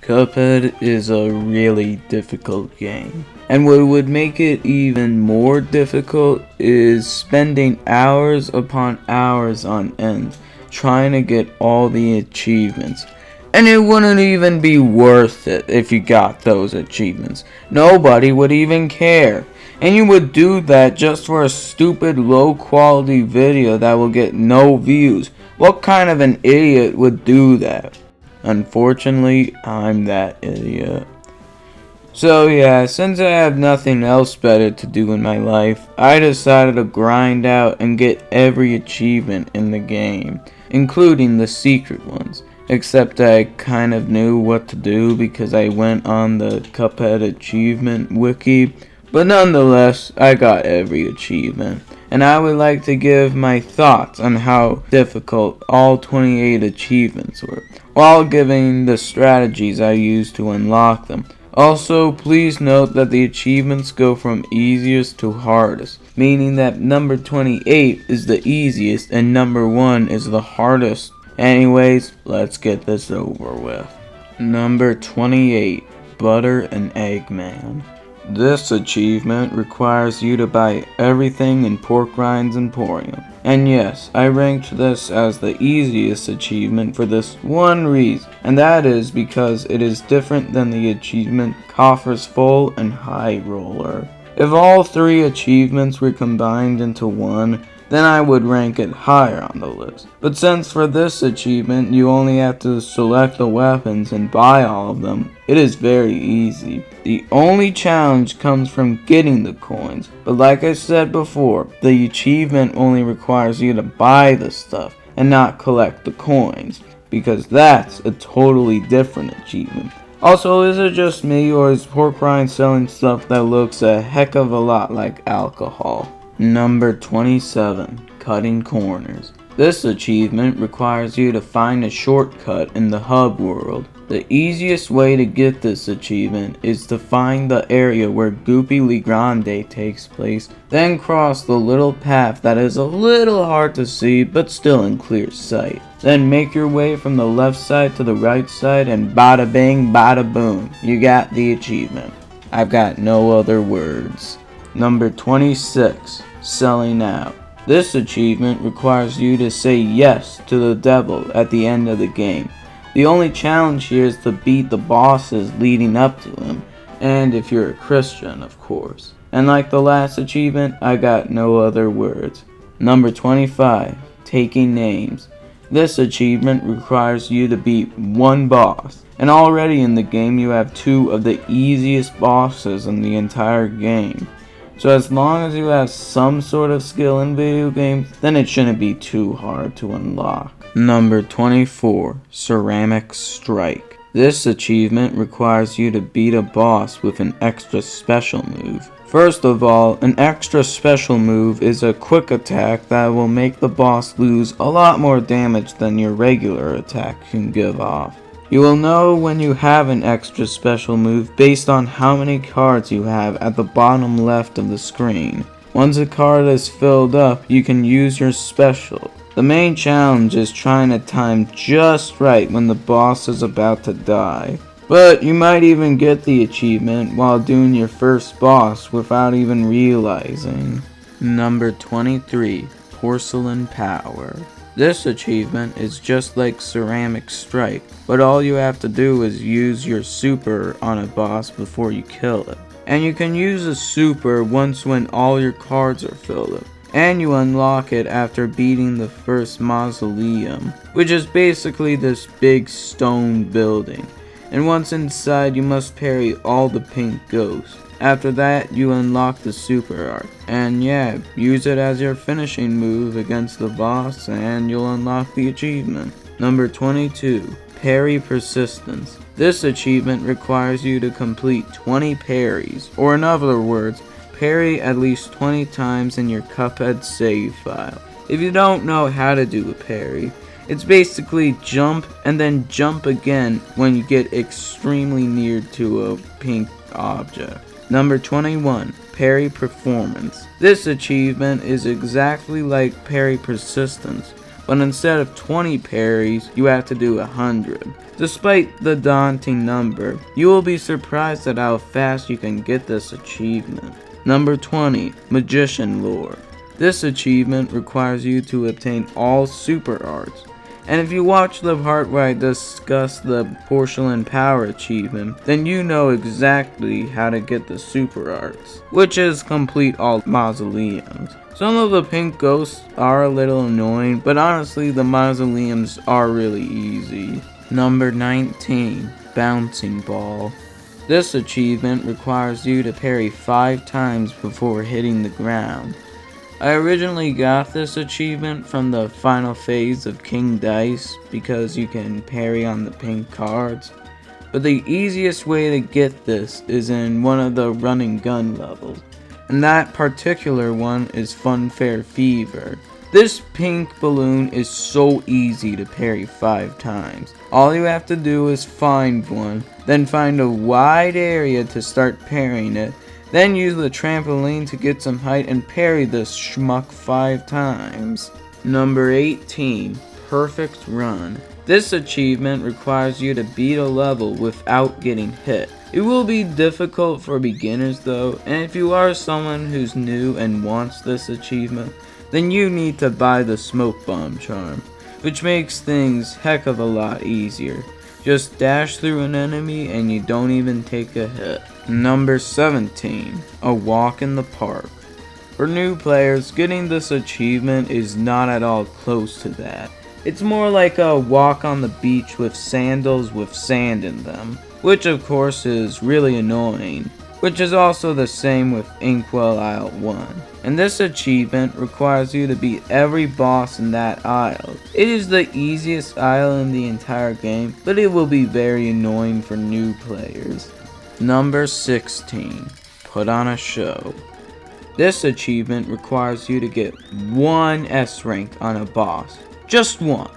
Cuphead is a really difficult game. And what would make it even more difficult is spending hours upon hours on end trying to get all the achievements. And it wouldn't even be worth it if you got those achievements. Nobody would even care. And you would do that just for a stupid low quality video that will get no views. What kind of an idiot would do that? Unfortunately, I'm that idiot. So yeah, since I have nothing else better to do in my life, I decided to grind out and get every achievement in the game, including the secret ones. Except I kind of knew what to do because I went on the Cuphead achievement wiki, but nonetheless, I got every achievement. And I would like to give my thoughts on how difficult all 28 achievements were, while giving the strategies I used to unlock them. Also, please note that the achievements go from easiest to hardest, meaning that number 28 is the easiest and number 1 is the hardest. Anyways, let's get this over with. Number 28, Butter and Eggman. This achievement requires you to buy everything in pork rinds Emporium. And yes, I ranked this as the easiest achievement for this one reason, and that is because it is different than the achievement Coffers Full and High Roller. If all three achievements were combined into one, then I would rank it higher on the list. But since for this achievement you only have to select the weapons and buy all of them, it is very easy. The only challenge comes from getting the coins, but like I said before, the achievement only requires you to buy the stuff and not collect the coins, because that's a totally different achievement. Also, is it just me, or is pork rind selling stuff that looks a heck of a lot like alcohol? Number 27, Cutting Corners. This achievement requires you to find a shortcut in the hub world. The easiest way to get this achievement is to find the area where Goopy Grande takes place, then cross the little path that is a little hard to see but still in clear sight. Then make your way from the left side to the right side and bada bing bada boom, you got the achievement. I've got no other words. Number 26, Selling Out. This achievement requires you to say yes to the devil at the end of the game. The only challenge here is to beat the bosses leading up to him, and if you're a Christian, of course. And like the last achievement, I got no other words. Number 25, Taking Names. This achievement requires you to beat one boss, and already in the game you have two of the easiest bosses in the entire game. So as long as you have some sort of skill in video games, then it shouldn't be too hard to unlock. Number 24, Ceramic Strike. This achievement requires you to beat a boss with an extra special move. First of all, an extra special move is a quick attack that will make the boss lose a lot more damage than your regular attack can give off. You will know when you have an extra special move based on how many cards you have at the bottom left of the screen. Once a card is filled up, you can use your special. The main challenge is trying to time just right when the boss is about to die. But you might even get the achievement while doing your first boss without even realizing. Number 23, Porcelain Power. This achievement is just like Ceramic Strike, but all you have to do is use your super on a boss before you kill it. And you can use a super once when all your cards are filled up. And you unlock it after beating the first mausoleum, which is basically this big stone building. And once inside, you must parry all the pink ghosts. After that, you unlock the super art. And yeah, use it as your finishing move against the boss and you'll unlock the achievement. Number 22, Parry Persistence. This achievement requires you to complete 20 parries, or in other words, parry at least 20 times in your Cuphead save file. If you don't know how to do a parry, it's basically jump and then jump again when you get extremely near to a pink object. Number 21, Parry Performance. This achievement is exactly like Parry Persistence, but instead of 20 parries, you have to do 100. Despite the daunting number, you will be surprised at how fast you can get this achievement. Number 20, Magician Lore. This achievement requires you to obtain all super arts. And if you watch the part where I discuss the Porcelain Power achievement, then you know exactly how to get the super arts, which is complete all mausoleums. Some of the pink ghosts are a little annoying, but honestly the mausoleums are really easy. Number 19, Bouncing Ball. This achievement requires you to parry 5 times before hitting the ground. I originally got this achievement from the final phase of King Dice because you can parry on the pink cards, but the easiest way to get this is in one of the run and gun levels, and that particular one is Funfair Fever. This pink balloon is so easy to parry 5 times. All you have to do is find one, then find a wide area to start parrying it, then use the trampoline to get some height and parry this schmuck 5 times. Number 18, Perfect Run. This achievement requires you to beat a level without getting hit. It will be difficult for beginners though, and if you are someone who's new and wants this achievement, then you need to buy the Smoke Bomb charm, which makes things heck of a lot easier. Just dash through an enemy and you don't even take a hit. Number 17, A Walk in the Park. For new players, getting this achievement is not at all close to that. It's more like a walk on the beach with sandals with sand in them, which of course is really annoying, which is also the same with Inkwell Isle One. And this achievement requires you to beat every boss in that isle. It is the easiest isle in the entire game, but it will be very annoying for new players. Number 16, Put on a Show. This achievement requires you to get 1 S rank on a boss. Just 1.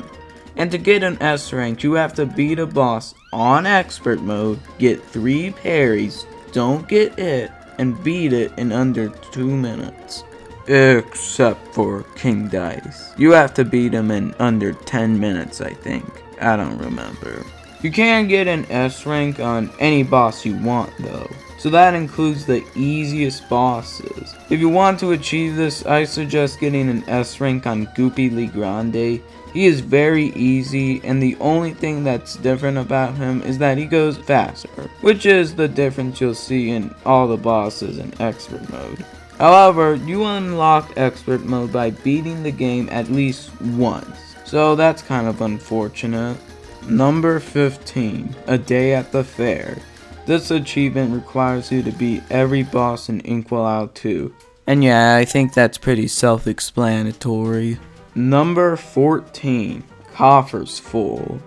And to get an S rank, you have to beat a boss on expert mode, get 3 parries, don't get hit, and beat it in under 2 minutes. Except for King Dice. You have to beat him in under 10 minutes, I think. I don't remember. You can get an S rank on any boss you want though, so that includes the easiest bosses. If you want to achieve this, I suggest getting an S rank on Goopy Legrande. He is very easy, and the only thing that's different about him is that he goes faster, which is the difference you'll see in all the bosses in expert mode. However, you unlock expert mode by beating the game at least once, so that's kind of unfortunate. Number 15, A Day at the Fair. This achievement requires you to beat every boss in Inkwell Isle 2. And yeah, I think that's pretty self-explanatory. Number 14, Coffers Full.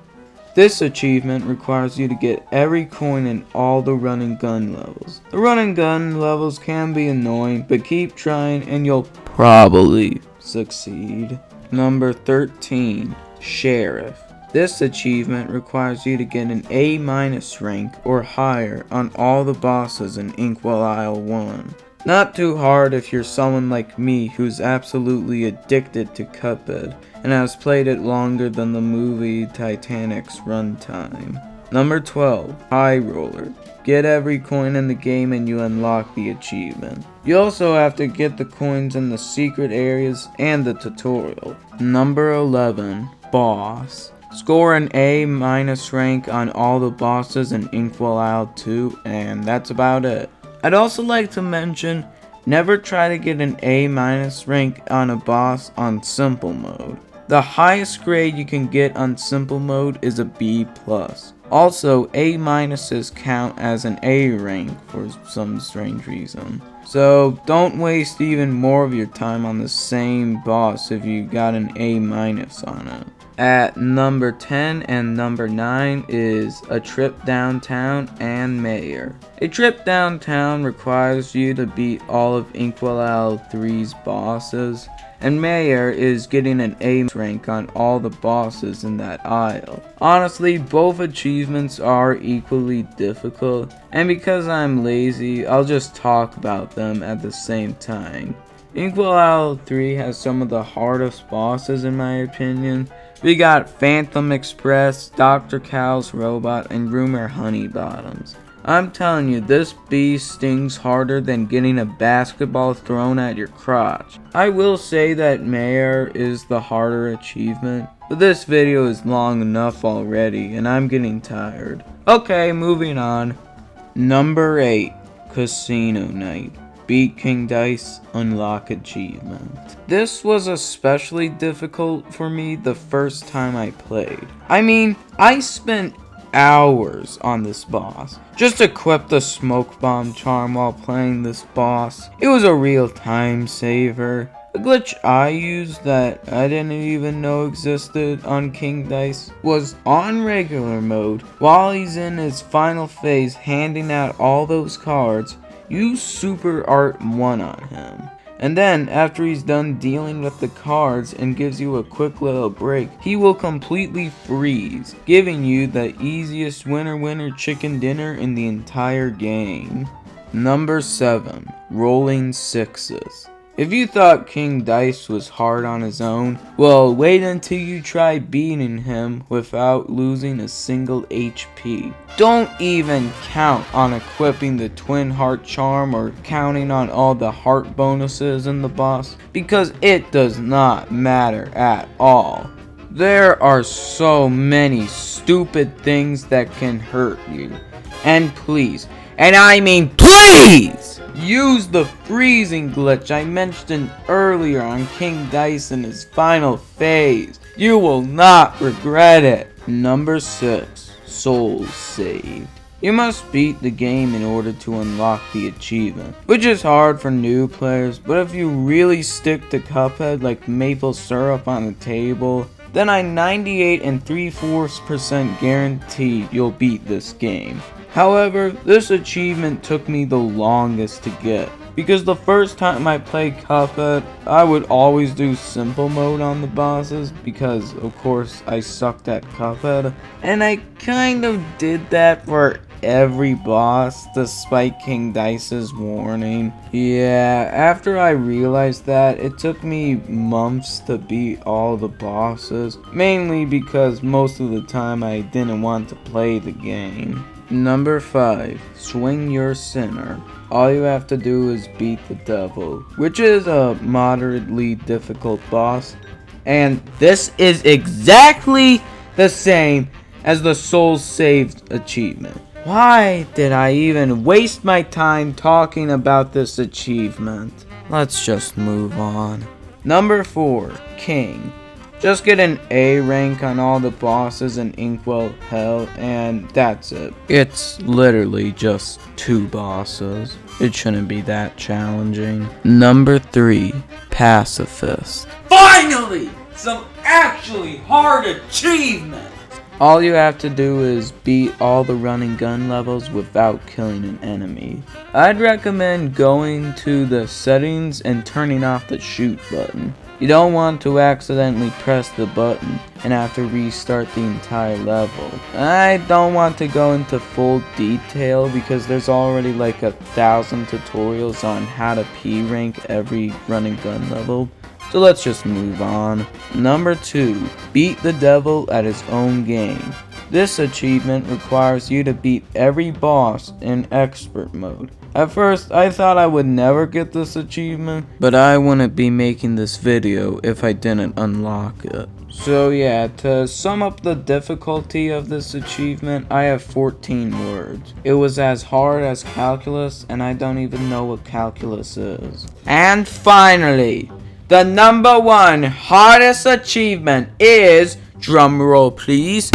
This achievement requires you to get every coin in all the run and gun levels. The run and gun levels can be annoying, but keep trying and you'll probably succeed. Number 13, Sheriff. This achievement requires you to get an A- rank or higher on all the bosses in Inkwell Isle One. Not too hard if you're someone like me who's absolutely addicted to Cuphead and has played it longer than the movie Titanic's runtime. Number 12, High Roller. Get every coin in the game and you unlock the achievement. You also have to get the coins in the secret areas and the tutorial. Number 11, Boss. Score an A- rank on all the bosses in Inkwell Isle 2, and that's about it. I'd also like to mention, never try to get an A- rank on a boss on simple mode. The highest grade you can get on simple mode is a B+. Also, A- count as an A rank for some strange reason. So don't waste even more of your time on the same boss if you got an A- on it. At number 10 and number 9 is A Trip Downtown and Mayor. A Trip Downtown requires you to beat all of Inkwell Isle 3's bosses, and Mayor is getting an A rank on all the bosses in that isle. Honestly, both achievements are equally difficult, and because I'm lazy, I'll just talk about them at the same time. Inkwell Isle 3 has some of the hardest bosses in my opinion. We got Phantom Express, Dr. Cow's Robot, and Rumor Honeybottoms. I'm telling you, this beast stings harder than getting a basketball thrown at your crotch. I will say that Mayor is the harder achievement, but this video is long enough already and I'm getting tired. Okay, moving on. Number 8, Casino Night. Beat King Dice, unlock achievement. This was especially difficult for me the first time I played. I mean, I spent hours on this boss. Just equipped the smoke bomb charm while playing this boss. It was a real time saver. A glitch I used that I didn't even know existed on King Dice was on regular mode. While he's in his final phase handing out all those cards, use Super Art 1 on him. And then, after he's done dealing with the cards and gives you a quick little break, he will completely freeze, giving you the easiest winner chicken dinner in the entire game. Number 7, Rolling Sixes. If you thought King Dice was hard on his own, well, wait until you try beating him without losing a single HP. Don't even count on equipping the Twin Heart Charm or counting on all the heart bonuses in the boss, because it does not matter at all. There are so many stupid things that can hurt you. And please, and I mean please, use the freezing glitch I mentioned earlier on King Dice in his final phase. You will not regret it. Number 6, Souls Saved. You must beat the game in order to unlock the achievement, which is hard for new players, but if you really stick to Cuphead like maple syrup on the table, then I 98 3/4% guarantee you'll beat this game. However, this achievement took me the longest to get, because the first time I played Cuphead, I would always do simple mode on the bosses, because of course I sucked at Cuphead, and I kind of did that for every boss, despite King Dice's warning. Yeah, after I realized that, it took me months to beat all the bosses, mainly because most of the time I didn't want to play the game. Number 5, Swing Your Sinner. All you have to do is beat the devil, which is a moderately difficult boss, and this is exactly the same as the Souls Saved achievement. Why did I even waste my time talking about this achievement? Let's just move on. Number 4, King. Just get an A rank on all the bosses in Inkwell Hell, and that's it. It's literally just 2 bosses. It shouldn't be that challenging. Number 3, Pacifist. Finally! Some actually hard achievements! All you have to do is beat all the run and gun levels without killing an enemy. I'd recommend going to the settings and turning off the shoot button. You don't want to accidentally press the button and have to restart the entire level. I don't want to go into full detail because there's already like 1,000 tutorials on how to P rank every run and gun level. So let's just move on. Number 2, beat the devil at his own game. This achievement requires you to beat every boss in expert mode. At first, I thought I would never get this achievement, but I wouldn't be making this video if I didn't unlock it. So yeah, to sum up the difficulty of this achievement, I have 14 words. It was as hard as calculus, and I don't even know what calculus is. And finally, the number 1 hardest achievement is, drumroll please,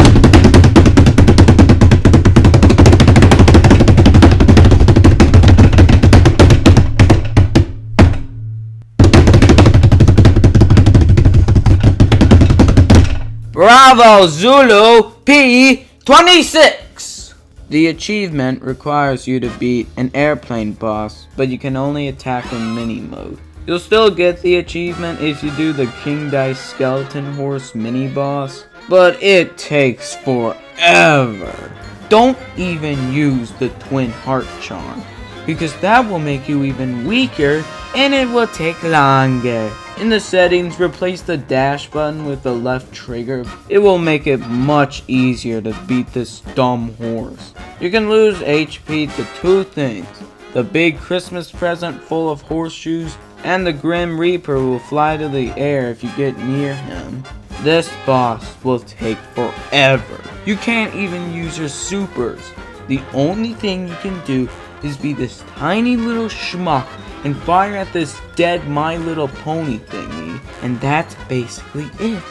Bravo Zulu P26! The achievement requires you to beat an airplane boss, but you can only attack in mini mode. You'll still get the achievement if you do the King Dice Skeleton Horse mini boss, but it takes forever. Don't even use the Twin Heart Charm, because that will make you even weaker and it will take longer. In the settings, replace the dash button with the left trigger. It will make it much easier to beat this dumb horse. You can lose HP to two things: the big Christmas present full of horseshoes, and the Grim Reaper will fly to the air if you get near him. This boss will take forever. You can't even use your supers. The only thing you can do is be this tiny little schmuck and fire at this dead My Little Pony thingy, and that's basically it.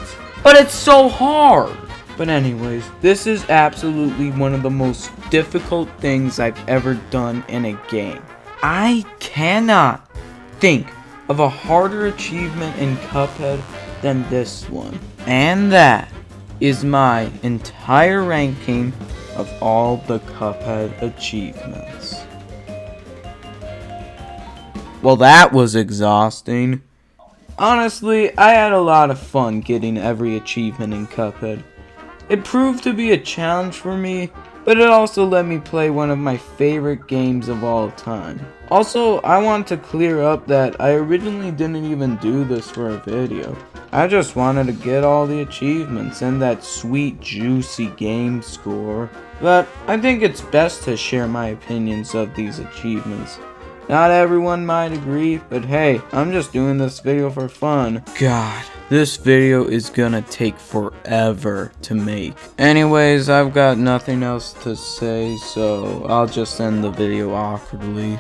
But it's so hard! But anyways, this is absolutely one of the most difficult things I've ever done in a game. I cannot think of a harder achievement in Cuphead than this one. And that is my entire ranking of all the Cuphead achievements. Well, that was exhausting. Honestly, I had a lot of fun getting every achievement in Cuphead. It proved to be a challenge for me, but it also let me play one of my favorite games of all time. Also, I want to clear up that I originally didn't even do this for a video. I just wanted to get all the achievements and that sweet juicy game score. But I think it's best to share my opinions of these achievements. Not everyone might agree, but hey, I'm just doing this video for fun. God, this video is gonna take forever to make. Anyways, I've got nothing else to say, so I'll just end the video awkwardly.